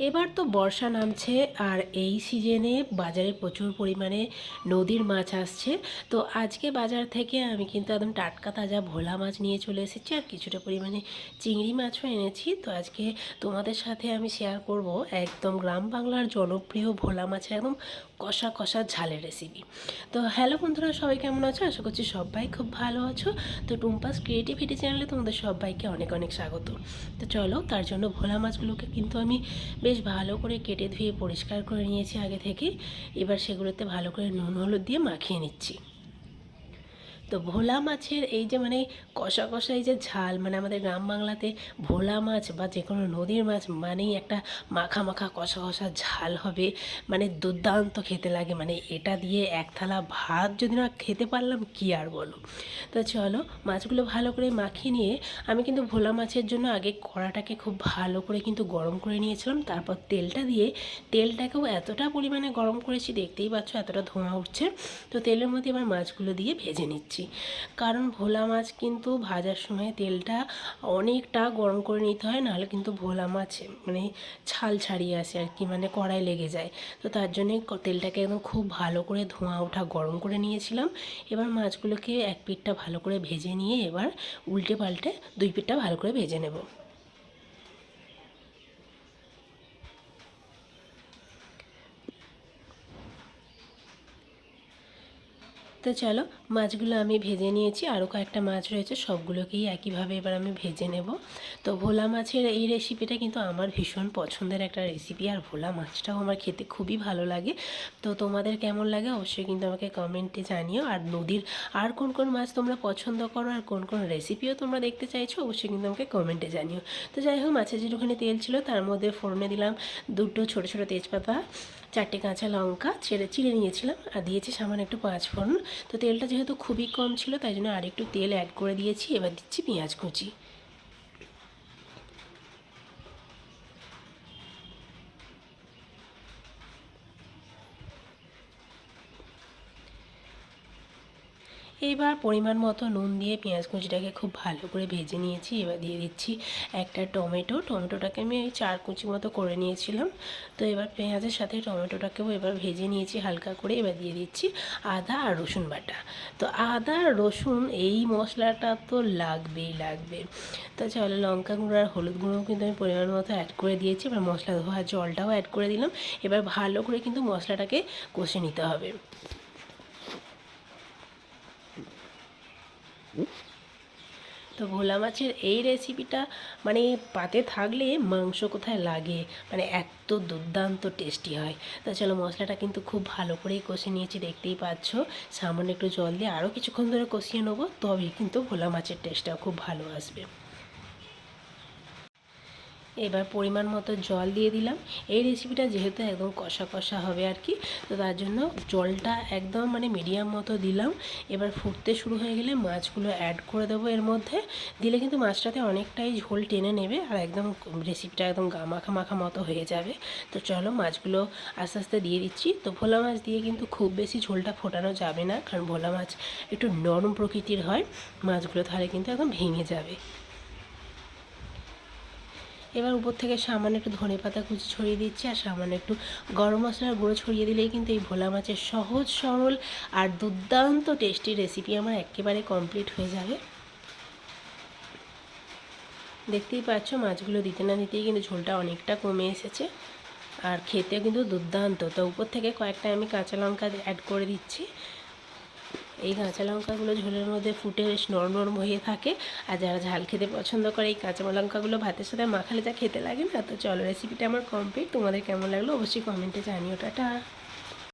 এবার তো বর্ষা নামছে আর এই সিজনে বাজারে প্রচুর পরিমাণে নদীর মাছ আসছে। তো আজকে বাজার থেকে আমি কিন্তু একদম টাটকা তাজা ভোলা মাছ নিয়ে চলে এসেছি, আর কিছুটা পরিমাণে চিংড়ি মাছও এনেছি। তো আজকে তোমাদের সাথে আমি শেয়ার করব একদম গ্রাম বাংলার জনপ্রিয় ভোলা মাছের একদম কষা কষা ঝালের রেসিপি। তো হ্যালো বন্ধুরা, সবাই কেমন আছো? আশা করছি সবাই খুব ভালো আছো। তো টুম্পাস ক্রিয়েটিভিটি চ্যানেলে তোমাদের সবাইকে অনেক অনেক স্বাগত। তো চলো, তার জন্য ভোলা মাছগুলোকে কিন্তু আমি বেশ ভালো করে কেটে ধুয়ে পরিষ্কার করে নিয়েছি আগে থেকে। এবার সেগুলোতে ভালো করে নুন হলুদ দিয়ে মাখিয়ে নিচ্ছি। তো ভোলা মাছের এই যে কষা কষা এই যে ঝাল, আমাদের গ্রাম বাংলাতে ভোলা মাছ বা যে কোনো নদীর মাছ মানেই একটা মাখা মাখা কষা কষা ঝাল হবে, দুর্দান্ত খেতে লাগে। এটা দিয়ে এক থালা ভাত যদি না খেতে পারলাম কি আর বলো। তো চলো, মাছগুলো ভালো করে মাখিয়ে নিয়ে আমি কিন্তু ভোলা মাছের জন্য আগে কড়াটাকে খুব ভালো করে কিন্তু গরম করে নিয়েছিলাম। তারপর তেলটা দিয়ে তেলটাকেও এতটা পরিমাণে গরম করেছি, দেখতেই পাচ্ছ এতটা ধোঁয়া উঠছে। তো তেলের মধ্যে এবার মাছগুলো দিয়ে ভেজে নিচ্ছি, কারণ ভোলা মাছ কিন্তু ভাজার সময় তেলটা অনেকটা গরম করে নিতে হয়, নাহলে কিন্তু ভোলা মাছ ছাল ছাড়িয়ে আসে আর কি, কড়াই লেগে যায়। তো তার জন্যে তেলটাকে একদম খুব ভালো করে ধোঁয়া ওঠা গরম করে নিয়েছিলাম। এবার মাছগুলোকে এক পিঠটা ভালো করে ভেজে নিয়ে এবার উল্টে পাল্টে দুই পিঠটা ভালো করে ভেজে নেব। তো চলো, মাছগুলো আমি ভেজে নিয়েছি, আরও কয়েকটা মাছ রয়েছে, সবগুলোকেই একইভাবে এবার আমি ভেজে নেব। তো ভোলা মাছের এই রেসিপিটা কিন্তু আমার ভীষণ পছন্দের একটা রেসিপি, আর ভোলা মাছটাও আমার খেতে খুবই ভালো লাগে। তো তোমাদের কেমন লাগে অবশ্যই কিন্তু আমাকে কমেন্টে জানিও। আর নদীর আর কোন কোন মাছ তোমরা পছন্দ করো আর কোন কোন রেসিপিও তোমরা দেখতে চাইছো অবশ্যই কিন্তু আমাকে কমেন্টে জানিও। তো যাই হোক, মাছের যেটুখানি তেল ছিল তার মধ্যে ফোড়নে দিলাম দুটো ছোটো ছোটো তেজপাতা, চারটে কাঁচা লঙ্কা চিড়ে নিয়েছিলাম, আর দিয়েছি সামান্য একটু পাঁচ ফোড়ন। তো তেলটা যেহেতু খুবই কম ছিল তাই জন্য আরেকটু তেল অ্যাড করে দিয়েছি। এবার দিচ্ছি পেঁয়াজ কুচি। এবার পরিমাণ মতো নুন দিয়ে পেঁয়াজ কুচিটাকে খুব ভালো করে ভেজে নিয়েছি। এবার দিয়ে দিচ্ছি একটা টমেটোটাকে আমি ওই 4 কুচি মতো করে নিয়েছিলাম। তো এবার পেঁয়াজের সাথে টমেটোটাকেও এবার ভেজে নিয়েছি হালকা করে। এবার দিয়ে দিচ্ছি আদা আর রসুন বাটা। তো আদা রসুন এই মশলাটা তো লাগবে। তো চলো, লঙ্কা গুঁড়ো আর হলুদ গুঁড়োও কিন্তু আমি পরিমাণ মতো অ্যাড করে দিয়েছি। এবার মশলা ধোয়া জলটাও অ্যাড করে দিলাম। এবার ভালো করে কিন্তু মশলাটাকে কষে নিতে হবে। তো ভোলা মাছের এই রেসিপিটা পাতে থাকলে মাংস কোথায় লাগে, এত দুর্দান্ত টেস্টি হয়। তো চলো, মশলাটা কিন্তু খুব ভালো করেই কষে নিয়েছি, দেখতেই পাচ্ছ। সামান্য একটু জল দিয়ে আরও কিছুক্ষণ ধরে কষিয়ে নেবো, তবেই কিন্তু ভোলা মাছের টেস্টটাও খুব ভালো আসবে। এবার পরিমাণ মতো জল দিয়ে দিলাম। এই রেসিপিটা যেহেতু একদম কষা কষা হবে আর কি, তো তার জন্য জলটা একদম মিডিয়াম মতো দিলাম। এবার ফুটতে শুরু হয়ে গেলে মাছগুলো অ্যাড করে দেবো এর মধ্যে। দিলে কিন্তু মাছটাতে অনেকটাই ঝোল টেনে নেবে, আর একদম রেসিপিটা একদম মাখা মাখা মতো হয়ে যাবে। তো চলো, মাছগুলো আস্তে আস্তে দিয়ে দিচ্ছি। তো ভোলা মাছ দিয়ে কিন্তু খুব বেশি ঝোলটা ফোটানো যাবে না, কারণ ভোলা মাছ একটু নরম প্রকৃতির হয়, মাছগুলো তাহলে কিন্তু একদম ভেঙে যাবে। এবার উপর থেকে সামান্য একটু ধনেপাতা কুচি ছড়িয়ে দিচ্ছি, আর সামান্য একটু গরম মশলার গুঁড়ো ছড়িয়ে দিলেই কিন্তু এই ভোলা মাছের সহজ সরল আর দুর্দান্ত টেস্টি রেসিপি আমার একেবারে কমপ্লিট হয়ে যাবে। দেখতেই পাচ্ছ, মাছগুলো দিতে না দিতেই কিন্তু ঝোলটা অনেকটা কমে এসেছে, আর খেতেও কিন্তু দুর্দান্ত। তো উপর থেকে কয়েকটা আমি কাঁচা লঙ্কা অ্যাড করে দিচ্ছি। এই কাঁচা লঙ্কাগুলো ঝোলের মধ্যে ফুটে বেশ নরম নরম হয়ে থাকে, আর যারা ঝাল খেতে পছন্দ করে এই কাঁচা লঙ্কাগুলো ভাতের সাথে মাখালে যা খেতে লাগে না। তো চলো, রেসিপিটা আমার কমপ্লিট। তোমাদের কেমন লাগলো অবশ্যই কমেন্টে জানিও। টাটা।